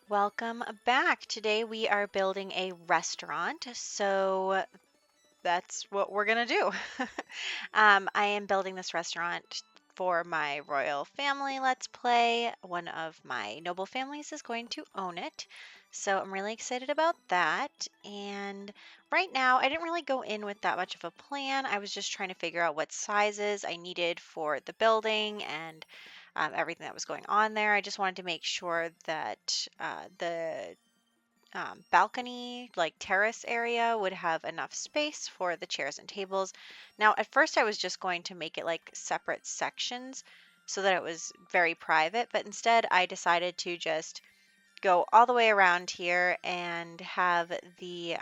Welcome back. Today we are building a restaurant, so that's what we're gonna do. I am building this restaurant for my royal family Let's Play. One of my noble families is going to own it, so I'm really excited about that. And right now, I didn't really go in with that much of a plan. I was just trying to figure out what sizes I needed for the building and everything that was going on there. I just wanted to make sure that the balcony, like terrace area, would have enough space for the chairs and tables. Now, at first, I was just going to make it like separate sections so that it was very private, but instead, I decided to just go all the way around here and have the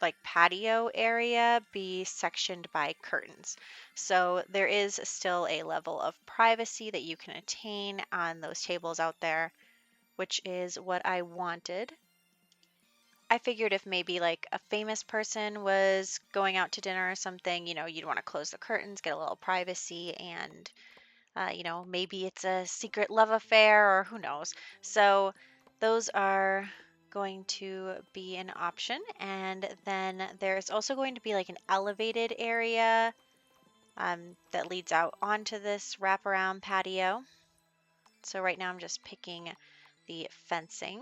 like patio area be sectioned by curtains. So there is still a level of privacy that you can attain on those tables out there, which is what I wanted. I figured if maybe like a famous person was going out to dinner or something, you'd want to close the curtains, get a little privacy, and, maybe it's a secret love affair or who knows. So those are going to be an option. And then there's also going to be like an elevated area that leads out onto this wraparound patio. So right now I'm just picking the fencing.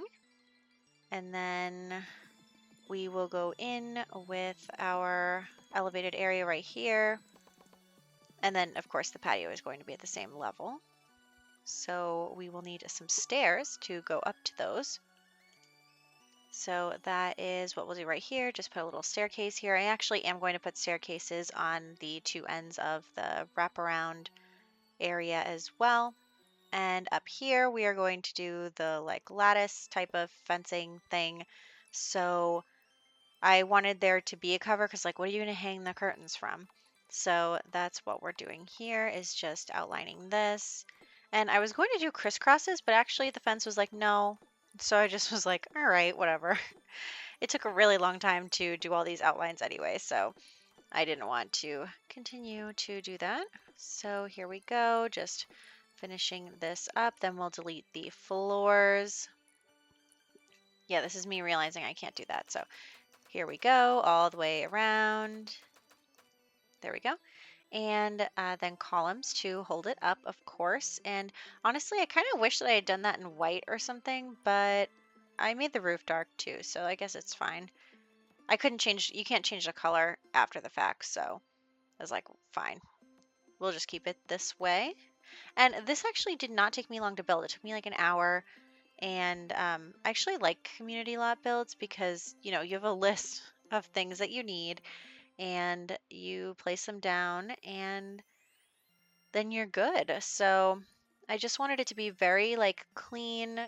And then we will go in with our elevated area right here. And then, of course, the patio is going to be at the same level. So we will need some stairs to go up to those. So that is what we'll do right here. Just put a little staircase here. I actually am going to put staircases on the two ends of the wraparound area as well. And up here, we are going to do the like lattice type of fencing thing. So I wanted there to be a cover because, like, what are you going to hang the curtains from? So that's what we're doing here, is just outlining this. And I was going to do crisscrosses, but actually the fence was like, no. So I just was like, all right, whatever. It took a really long time to do all these outlines anyway, so I didn't want to continue to do that. So here we go, just finishing this up. Then we'll delete the floors. Yeah, this is me realizing I can't do that. So here we go, all the way around. There we go. And then columns to hold it up, of course. And honestly, I kind of wish that I had done that in white or something, but I made the roof dark too, so I guess it's fine. I couldn't change, you can't change the color after the fact, so I was like, fine. We'll just keep it this way. And this actually did not take me long to build. It took me like an hour. And I actually like community lot builds because, you have a list of things that you need and you place them down and then you're good. So I just wanted it to be very like clean,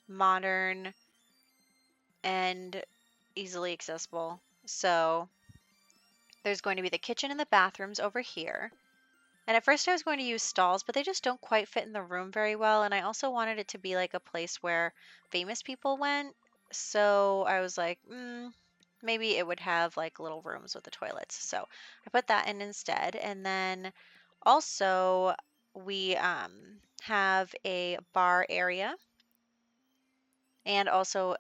modern, and easily accessible. So there's going to be the kitchen and the bathrooms over here. And at first I was going to use stalls, but they just don't quite fit in the room very well. And I also wanted it to be like a place where famous people went. So I was like, maybe it would have like little rooms with the toilets. So I put that in instead. And then also we have a bar area and also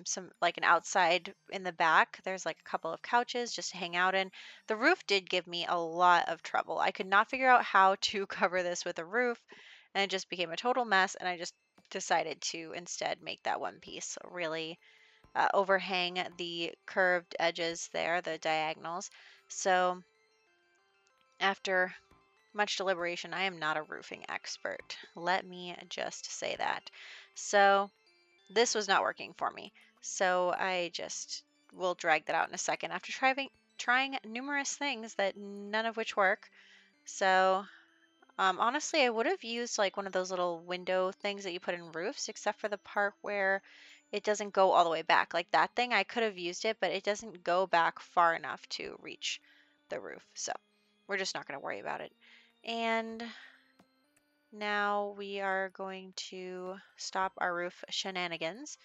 some like an outside in the back. There's like a couple of couches just to hang out in. The roof did give me a lot of trouble. I could not figure out how to cover this with a roof, and it just became a total mess. And I just decided to instead make that one piece really overhang the curved edges there, the diagonals. So after much deliberation, I am not a roofing expert. Let me just say that. So this was not working for me. So I just will drag that out in a second after trying numerous things that none of which work. So honestly, I would have used like one of those little window things that you put in roofs, except for the part where it doesn't go all the way back. Like that thing, I could have used it, but it doesn't go back far enough to reach the roof. So we're just not going to worry about it. And now we are going to stop our roof shenanigans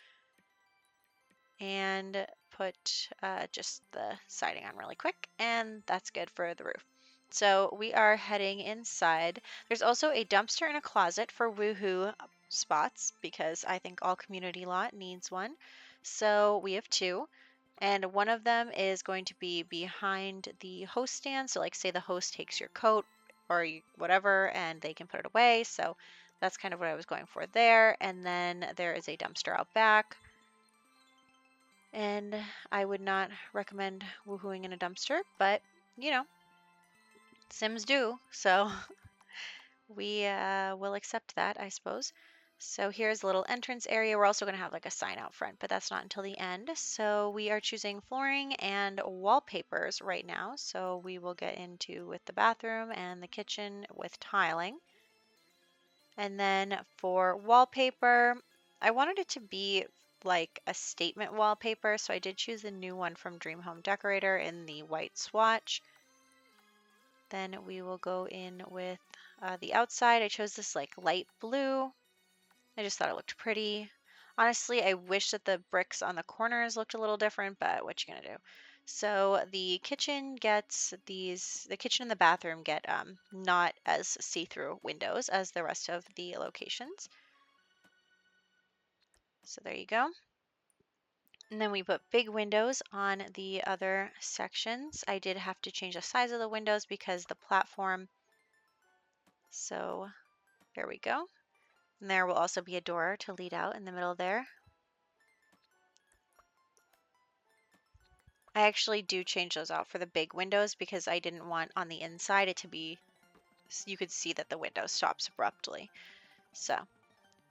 and put just the siding on really quick, and that's good for the roof. So we are heading inside. There's also a dumpster and a closet for Woohoo spots because I think all community lot needs one. So we have two. And one of them is going to be behind the host stand. So like say the host takes your coat or whatever and they can put it away. So that's kind of what I was going for there. And then there is a dumpster out back. And I would not recommend woohooing in a dumpster, but you know, Sims do. So we will accept that, I suppose. So here's a little entrance area. We're also going to have like a sign out front, but that's not until the end. So we are choosing flooring and wallpapers right now. So we will get into with the bathroom and the kitchen with tiling. And then for wallpaper, I wanted it to be like a statement wallpaper. So I did choose the new one from Dream Home Decorator in the white swatch. Then we will go in with the outside. I chose this like light blue. I just thought it looked pretty. Honestly, I wish that the bricks on the corners looked a little different, but what you gonna do? So the kitchen gets the kitchen and the bathroom get not as see-through windows as the rest of the locations. So there you go. And then we put big windows on the other sections. I did have to change the size of the windows because the platform. So there we go. And there will also be a door to lead out in the middle there. I actually do change those out for the big windows because I didn't want on the inside it to be, you could see that the window stops abruptly. So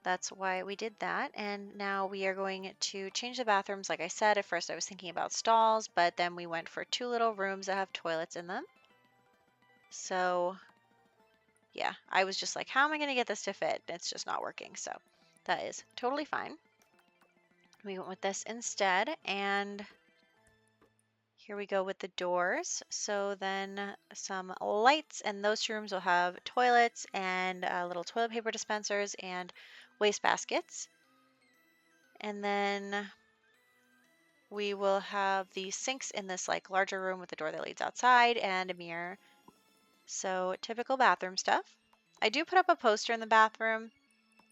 that's why we did that. And now we are going to change the bathrooms. Like I said, at first I was thinking about stalls, but then we went for two little rooms that have toilets in them. So yeah, I was just like, how am I going to get this to fit? It's just not working. So that is totally fine. We went with this instead, and here we go with the doors. So then some lights, and those two rooms will have toilets and little toilet paper dispensers and waste baskets. And then we will have the sinks in this like larger room with a door that leads outside and a mirror. So typical bathroom stuff. I do put up a poster in the bathroom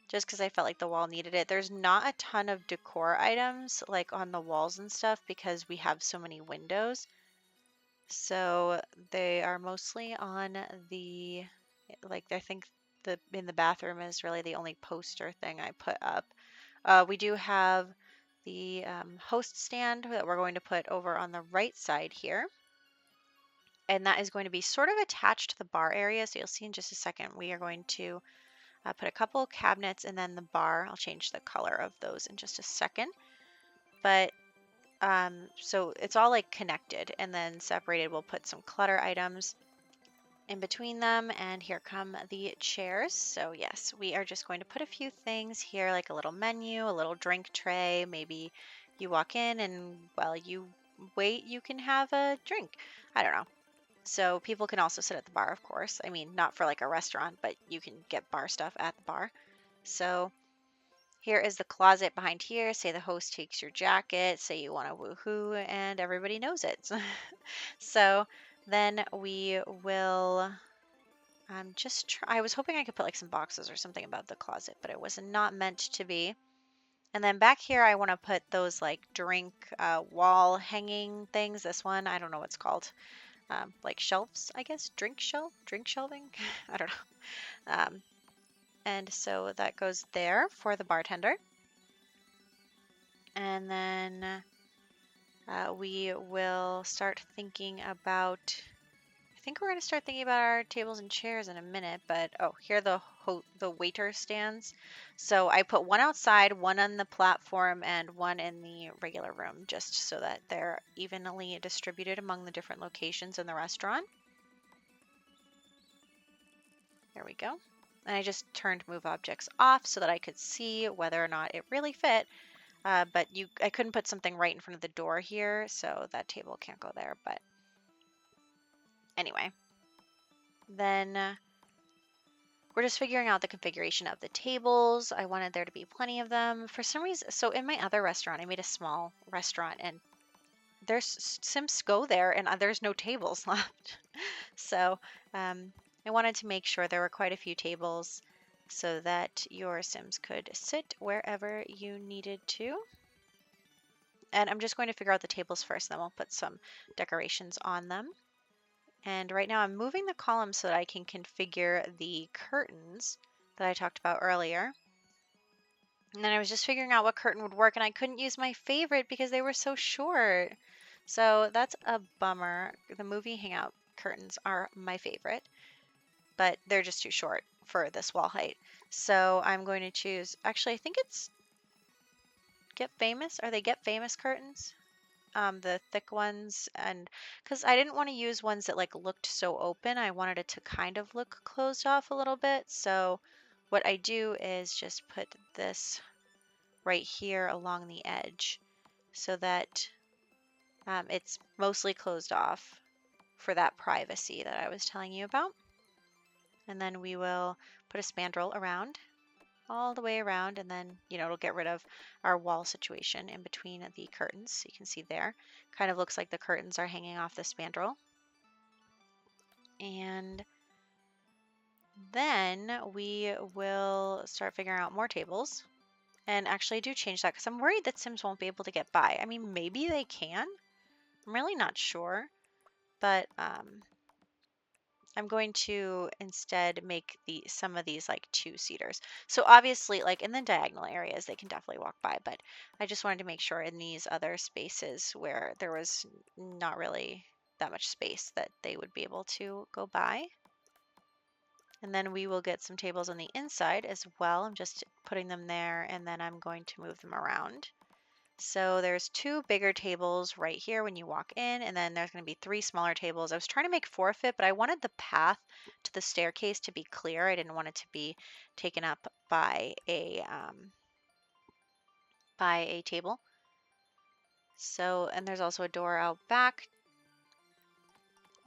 just because I felt like the wall needed it. There's not a ton of decor items like on the walls and stuff because we have so many windows. So they are mostly on the, like I think the in the bathroom is really the only poster thing I put up. We do have the host stand that we're going to put over on the right side here. And that is going to be sort of attached to the bar area. So you'll see in just a second, we are going to put a couple cabinets and then the bar. I'll change the color of those in just a second. But so it's all like connected and then separated. We'll put some clutter items in between them, and here come the chairs. So yes, we are just going to put a few things here, like a little menu, a little drink tray. Maybe you walk in and while you wait, you can have a drink. I don't know. So people can also sit at the bar, of course. I mean, not for like a restaurant, but you can get bar stuff at the bar. So here is the closet behind here. Say the host takes your jacket, say you want to woohoo, and everybody knows it. So then we will I was hoping I could put like some boxes or something about the closet, but it was not meant to be. And then back here, I want to put those like drink wall hanging things. This one, I don't know what's called. Like shelves, I guess. Drink shelving. I don't know. And so that goes there for the bartender. And then we will start thinking about, I think we're going to start thinking about our tables and chairs in a minute, but oh, here are the waiter stands. So I put one outside, one on the platform, and one in the regular room, just so that they're evenly distributed among the different locations in the restaurant. There we go. And I just turned move objects off so that I could see whether or not it really fit. But I couldn't put something right in front of the door here, so that table can't go there. But anyway, then we're just figuring out the configuration of the tables. I wanted there to be plenty of them. For some reason, so in my other restaurant, I made a small restaurant, and there's Sims go there, and there's no tables left. So I wanted to make sure there were quite a few tables so that your Sims could sit wherever you needed to. And I'm just going to figure out the tables first, then we'll put some decorations on them. And right now I'm moving the columns so that I can configure the curtains that I talked about earlier. And then I was just figuring out what curtain would work, and I couldn't use my favorite because they were so short. So that's a bummer. The movie hangout curtains are my favorite, but they're just too short for this wall height. So I'm going to choose, actually, I think it's Get Famous. Are they Get Famous curtains? The thick ones, and because I didn't want to use ones that like looked so open, I wanted it to kind of look closed off a little bit. So what I do is just put this right here along the edge so that it's mostly closed off for that privacy that I was telling you about. And then we will put a spandrel around, all the way around, and then, it'll get rid of our wall situation in between the curtains. So you can see there, kind of looks like the curtains are hanging off the spandrel. And then we will start figuring out more tables. And actually do change that because I'm worried that Sims won't be able to get by. I mean, maybe they can. I'm really not sure. But I'm going to instead make some of these like two-seaters. So obviously, like in the diagonal areas, they can definitely walk by, but I just wanted to make sure in these other spaces where there was not really that much space that they would be able to go by. And then we will get some tables on the inside as well. I'm just putting them there, and then I'm going to move them around. So there's two bigger tables right here when you walk in, and then there's going to be three smaller tables. I was trying to make four fit, but I wanted the path to the staircase to be clear. I didn't want it to be taken up by a table. So, and there's also a door out back.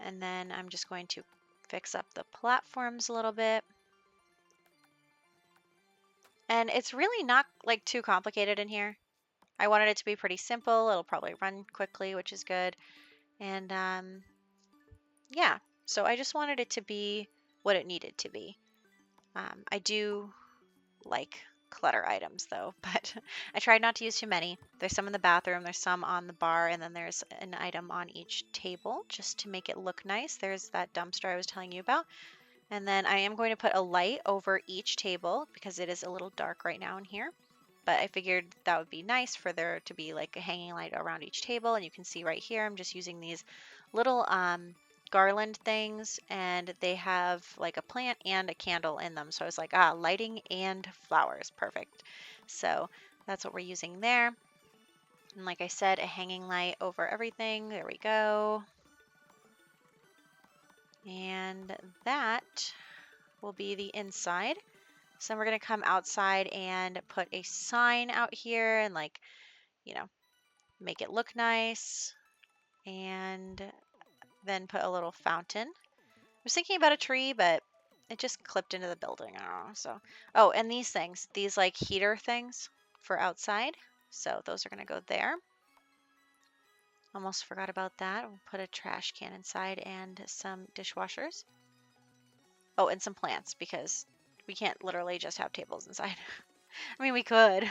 And then I'm just going to fix up the platforms a little bit. And it's really not like too complicated in here. I wanted it to be pretty simple. It'll probably run quickly, which is good. And yeah, so I just wanted it to be what it needed to be. I do like clutter items though, but I tried not to use too many. There's some in the bathroom, there's some on the bar, and then there's an item on each table just to make it look nice. There's that dumpster I was telling you about. And then I am going to put a light over each table because it is a little dark right now in here. But I figured that would be nice for there to be like a hanging light around each table. And you can see right here, I'm just using these little garland things, and they have like a plant and a candle in them. So I was like, lighting and flowers, perfect. So that's what we're using there. And like I said, a hanging light over everything. There we go. And that will be the inside. So then we're going to come outside and put a sign out here and like, make it look nice. And then put a little fountain. I was thinking about a tree, but it just clipped into the building. I don't know. So, oh, and these things, these like heater things for outside. So those are going to go there. Almost forgot about that. We'll put a trash can inside and some dishwashers. Oh, and some plants because we can't literally just have tables inside. I mean, we could,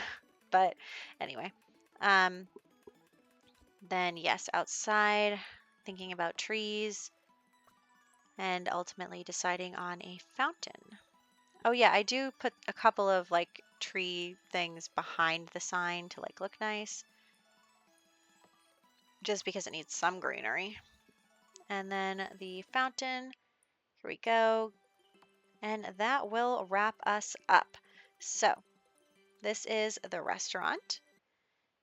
but anyway. Then yes, outside, thinking about trees, and ultimately deciding on a fountain. Oh yeah, I do put a couple of like tree things behind the sign to like look nice, just because it needs some greenery. And then the fountain, here we go. And that will wrap us up. So this is the restaurant.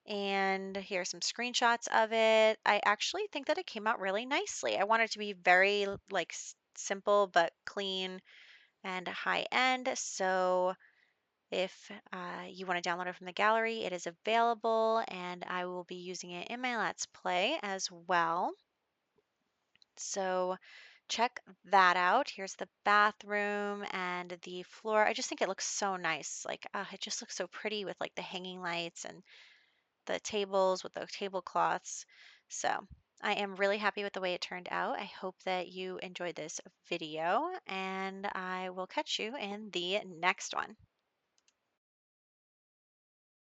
And here's some screenshots of it. I actually think that it came out really nicely. I want it to be very like simple but clean and high end. So if you want to download it from the gallery, it is available, and I will be using it in my Let's Play as well. So check that out. Here's the bathroom and the floor. I just think it looks so nice. Like, it just looks so pretty with like the hanging lights and the tables with the tablecloths. So I am really happy with the way it turned out. I hope that you enjoyed this video, and I will catch you in the next one.